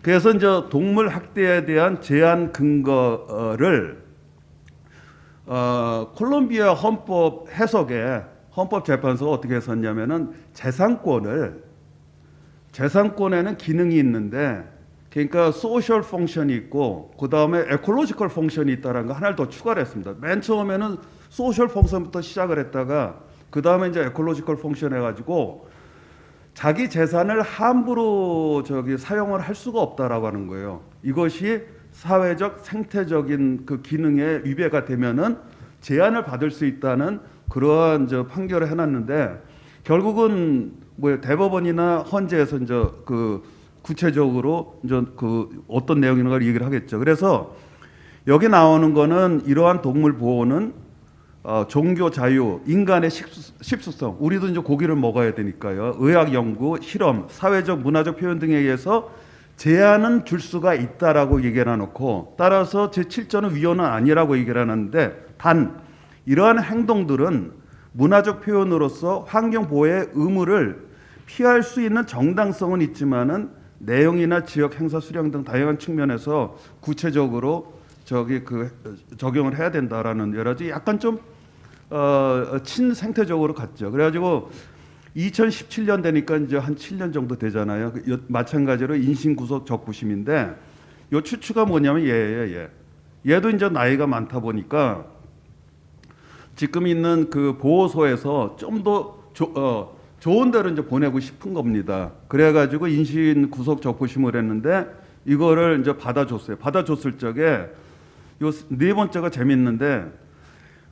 그래서 이제 동물 학대에 대한 제한 근거를 콜롬비아 헌법 해석에 헌법재판소가 어떻게 했었냐면은 재산권에는 기능이 있는데, 그러니까 소셜 펑션이 있고 그 다음에 에콜로지컬 펑션이 있다는 거 하나를 더 추가를 했습니다. 맨 처음에는 소셜 펑션부터 시작을 했다가 그 다음에 이제 에콜로지컬 펑션 해가지고 자기 재산을 함부로 사용을 할 수가 없다라고 하는 거예요. 이것이 사회적 생태적인 그 기능에 위배가 되면은 제한을 받을 수 있다는 그러한 판결을 해놨는데, 결국은 대법원이나 헌재에서 그 구체적으로 그 어떤 내용인가를 얘기를 하겠죠. 그래서 여기 나오는 거는 이러한 동물 보호는 종교 자유, 인간의 식수성, 우리도 이제 고기를 먹어야 되니까요. 의학 연구, 실험, 사회적, 문화적 표현 등에 의해서 제한은 줄 수가 있다라고 얘기를 해놓고, 따라서 제7조는 위헌은 아니라고 얘기를 하는데, 단 이러한 행동들은 문화적 표현으로서 환경 보호의 의무를 피할 수 있는 정당성은 있지만은 내용이나 지역 행사 수령 등 다양한 측면에서 구체적으로 적용을 해야 된다라는 여러 가지 약간 좀 친생태적으로 갔죠. 그래가지고 2017년 되니까 이제 한 7년 정도 되잖아요. 마찬가지로 인신구속 적부심인데, 요 추추가 뭐냐면 얘도 이제 나이가 많다 보니까 지금 있는 그 보호소에서 좀 더 좋은 데로 이제 보내고 싶은 겁니다. 그래가지고 인신구속 적부심을 했는데 이거를 이제 받아줬어요. 받아줬을 적에 요 네 번째가 재밌는데,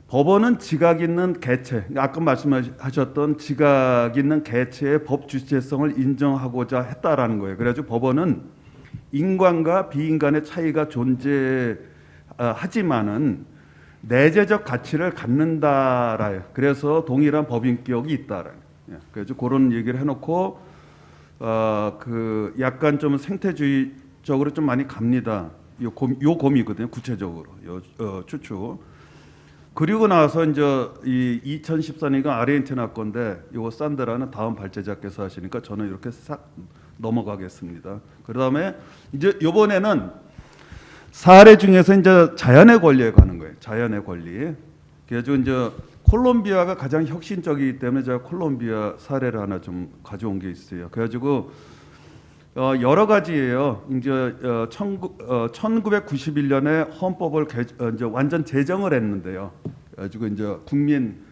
법원은 지각 있는 개체, 아까 말씀하셨던 지각 있는 개체의 법 주체성을 인정하고자 했다라는 거예요. 그래가지고 법원은 인간과 비인간의 차이가 존재하지만은 내재적 가치를 갖는다라요. 그래서 동일한 법인격이 있다라. 그래서 그런 얘기를 해놓고 그 약간 좀 생태주의적으로 좀 많이 갑니다. 요 곰이거든요. 구체적으로 추추. 그리고 나서 이제 이 2014년이가 아르헨티나 건데, 요거 산드라는 다음 발제자께서 하시니까 저는 이렇게 싹 넘어가겠습니다. 그다음에 이제 요번에는 사례 중에서 이제 자연의 권리에 가는 거예요. 자연의 권리. 그래서 이제 콜롬비아가 가장 혁신적이기 때문에 제가 콜롬비아 사례를 하나 좀 가져온 게 있어요. 그래가지고 여러 가지예요. 이제 1991년에 헌법을 이제 완전 제정을 했는데요. 그래가지고 이제 국민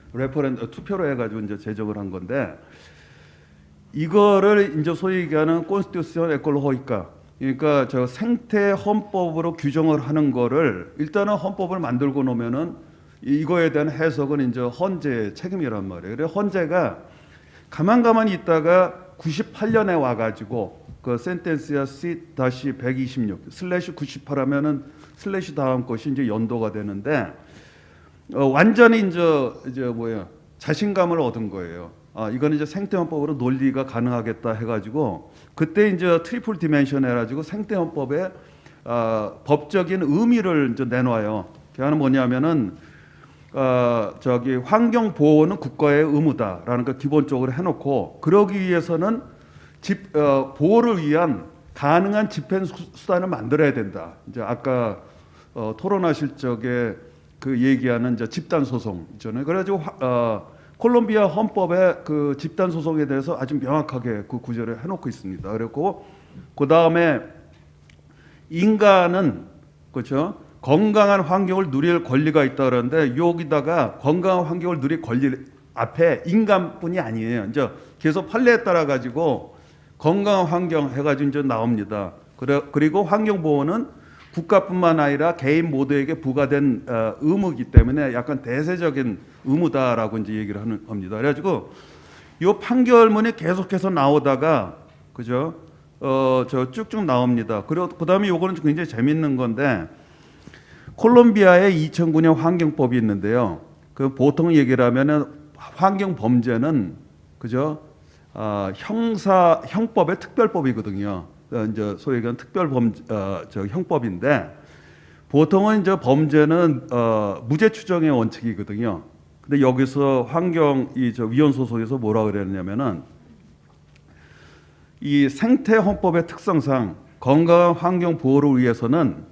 투표로 해가지고 이제 제정을 한 건데, 이거를 이제 소위 얘기하는 콘스티튜션 에콜로기카, 그러니까 생태 헌법으로 규정을 하는 거를 일단은 헌법을 만들고 놓으면은 이거에 대한 해석은 이제 헌재의 책임이란 말이에요. 그래서 헌재가 가만히 있다가 98년에 와가지고 그 센텐스야 C-126 /98 하면은 슬래시 다음 것이 이제 연도가 되는데, 완전히 이제 자신감을 얻은 거예요. 이거는 이제 생태헌법으로 논리가 가능하겠다 해가지고, 그때 이제 트리플 디멘션 해가지고 생태헌법에 법적인 의미를 이제 내놔요. 그게 뭐냐면은 환경 보호는 국가의 의무다라는 거 기본적으로 해놓고, 그러기 위해서는 보호를 위한 가능한 집행 수단을 만들어야 된다. 이제 아까 토론하실 적에 그 얘기하는 이제 집단 소송 있잖아요. 그래가지고 콜롬비아 헌법의 그 집단 소송에 대해서 아주 명확하게 그 구절을 해놓고 있습니다. 그리고 그 다음에 인간은 그렇죠. 건강한 환경을 누릴 권리가 있다 그러는데, 여기다가 건강한 환경을 누릴 권리 앞에 인간뿐이 아니에요. 이제 계속 판례에 따라 가지고 건강한 환경 해가지고 이제 나옵니다. 그리고 환경 보호는 국가뿐만 아니라 개인 모두에게 부과된 의무이기 때문에 약간 대세적인 의무다라고 이제 얘기를 합니다. 그래가지고 이 판결문이 계속해서 나오다가 그죠? 쭉쭉 나옵니다. 그리고 그다음에 요거는 굉장히 재밌는 건데, 콜롬비아의 2009년 환경법이 있는데요. 그 보통 얘기를 하면은 환경 범죄는 그죠? 형법의 특별법이거든요. 이제 소위 얘기하는 형법인데, 보통은 이제 범죄는 무죄 추정의 원칙이거든요. 근데 여기서 환경 위헌 소송에서 뭐라 그랬냐면은 이 생태 헌법의 특성상 건강한 환경 보호를 위해서는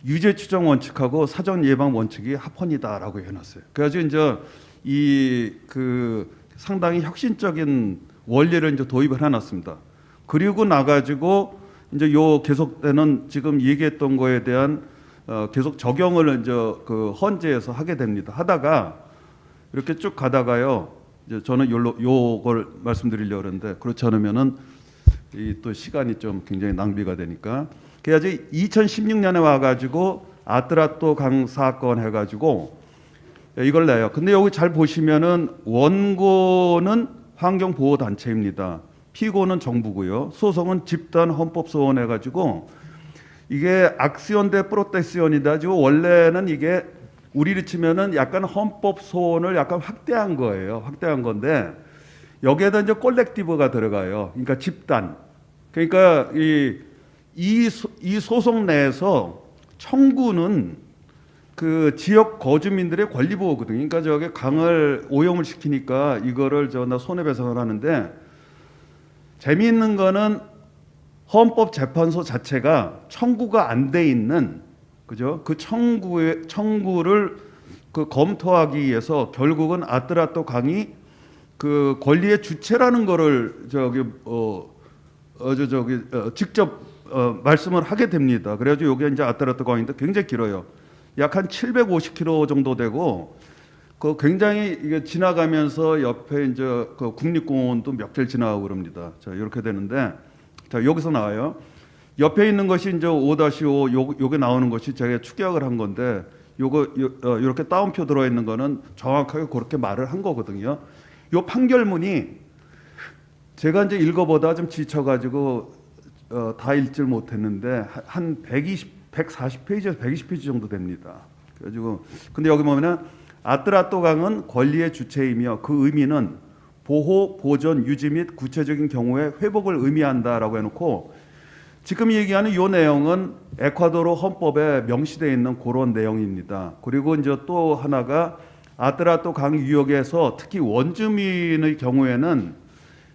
유죄 추정 원칙하고 사전 예방 원칙이 합헌이다라고 해놨어요. 그래가지고 이제 이 그 상당히 혁신적인 원리를 이제 도입을 해놨습니다. 그리고 나가지고 이제 요 계속되는 지금 얘기했던 거에 대한 계속 적용을 이제 그 헌재에서 하게 됩니다. 하다가 이렇게 쭉 가다가요. 이제 저는 요걸 말씀드리려고 그러는데 그렇지 않으면은 이 또 시간이 좀 굉장히 낭비가 되니까. 그래야지 2016년에 와가지고 아트라또 강 사건 해가지고 이걸 내요. 근데 여기 잘 보시면은 원고는 환경보호단체입니다. 피고는 정부고요. 소송은 집단 헌법소원 해가지고 이게 악시온 대 프로테시온이다. 지금 원래는 이게 우리를 치면은 약간 헌법소원을 약간 확대한 거예요. 확대한 건데 여기에다 이제 콜렉티브가 들어가요. 그러니까 집단. 그러니까 이 소송 내에서 청구는 그 지역 거주민들의 권리 보호거든요. 그러니까 저게 강을 오염을 시키니까 이거를 나 손해배상을 하는데 재미있는 거는 헌법재판소 자체가 청구가 안 돼 있는 그죠? 그 청구를 그 검토하기 위해서 결국은 아트라또 강이 그 권리의 주체라는 거를 직접 말씀을 하게 됩니다. 그래가지고 여기 이제 아트라또 강인데 굉장히 길어요. 약 한 750km 정도 되고 그 굉장히 이게 지나가면서 옆에 이제 그 국립공원도 몇 개를 지나가고 그럽니다. 자 이렇게 되는데 자 여기서 나와요. 옆에 있는 것이 이제 5-5 요게 나오는 것이 제가 축약을 한 건데 이렇게 따옴표 들어 있는 거는 정확하게 그렇게 말을 한 거거든요. 요 판결문이 제가 이제 읽어보다 좀 지쳐가지고 다 읽질 못했는데 한 140페이지에서 120페이지 정도 됩니다. 그래가지고 근데 여기 보면은 아트라또 강은 권리의 주체이며 그 의미는 보호, 보존, 유지 및 구체적인 경우에 회복을 의미한다라고 해놓고 지금 얘기하는 이 내용은 에콰도르 헌법에 명시되어 있는 그런 내용입니다. 그리고 이제 또 하나가 아트라또 강 유역에서 특히 원주민의 경우에는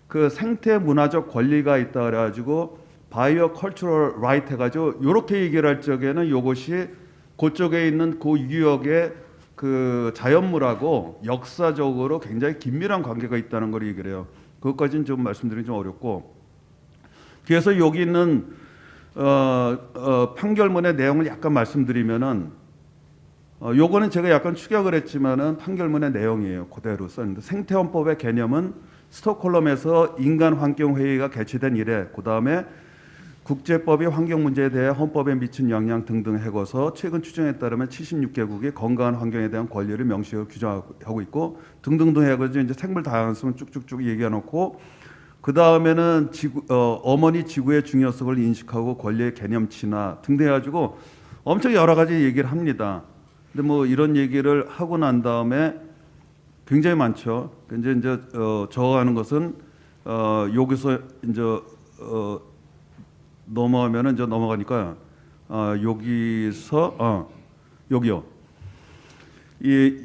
그 생태 문화적 권리가 있다 그래가지고 바이오 컬처럴 라이트 해가지고 이렇게 얘기를 할 적에는 이것이 그쪽에 있는 그 유역의 그 자연물하고 역사적으로 굉장히 긴밀한 관계가 있다는 걸 얘기를 해요. 그것까지는 좀 말씀드리기 좀 어렵고 그래서 여기 있는 판결문의 내용을 약간 말씀드리면은 요거는 제가 약간 축약을 했지만은 판결문의 내용이에요. 그대로 썼는데 생태헌법의 개념은 스톡홀름에서 인간환경회의가 개최된 이래 그 다음에 국제법이 환경 문제에 대해 헌법에 미친 영향 등등 해고서 최근 추정에 따르면 76개국이 건강한 환경에 대한 권리를 명시하고 규정하고 있고 등등등 해가지고 이제 생물 다양성을 쭉쭉쭉 얘기해놓고 그 다음에는 어머니 지구의 중요성을 인식하고 권리의 개념치나 등등 해가지고 엄청 여러 가지 얘기를 합니다. 근데 뭐 이런 얘기를 하고 난 다음에 굉장히 많죠. 이제 적어가는 것은 여기서 이제 넘어가면은 이제 넘어가니까 여기서 여기요.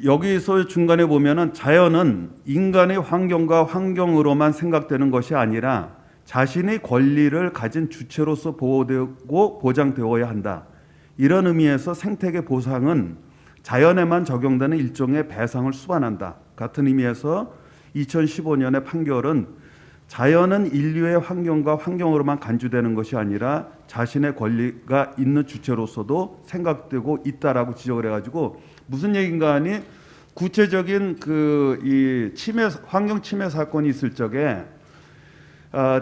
여기서 중간에 보면은 자연은 인간의 환경과 환경으로만 생각되는 것이 아니라 자신의 권리를 가진 주체로서 보호되고 보장되어야 한다. 이런 의미에서 생태계 보상은 자연에만 적용되는 일종의 배상을 수반한다. 같은 의미에서 2015년의 판결은 자연은 인류의 환경과 환경으로만 간주되는 것이 아니라 자신의 권리가 있는 주체로서도 생각되고 있다라고 지적을 해가지고 무슨 얘기인가 하니 구체적인 이 환경 침해 사건이 있을 적에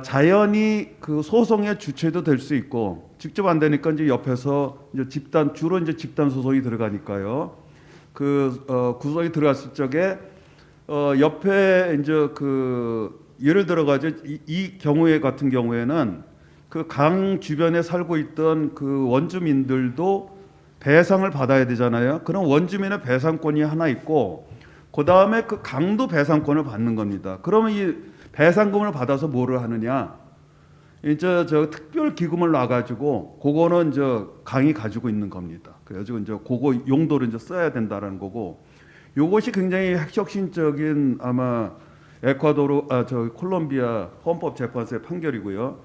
자연이 그 소송의 주체도 될 수 있고 직접 안 되니까 이제 옆에서 이제 주로 이제 집단 소송이 들어가니까요. 구속이 들어갔을 적에 옆에 이제 예를 들어가지고 이 경우에 같은 경우에는 그 강 주변에 살고 있던 그 원주민들도 배상을 받아야 되잖아요. 그럼 원주민의 배상권이 하나 있고 그 다음에 그 강도 배상권을 받는 겁니다. 그러면 이 배상금을 받아서 뭐를 하느냐? 이제 특별 기금을 놔가지고 그거는 강이 가지고 있는 겁니다. 그래가지고 그거 용도를 써야 된다라는 거고, 요것이 굉장히 핵혁신적인 아마 에콰도르 콜롬비아 헌법재판소의 판결이고요.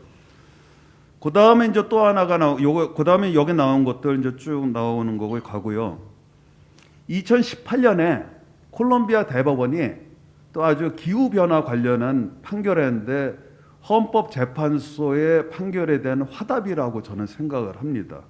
그 다음에 이제 또 하나가 요거 그 다음에 여기 나온 것들 이제 쭉 나오는 거고 가고요. 2018년에 콜롬비아 대법원이 또 아주 기후 변화 관련한 판결했는데 헌법재판소의 판결에 대한 화답이라고 저는 생각을 합니다.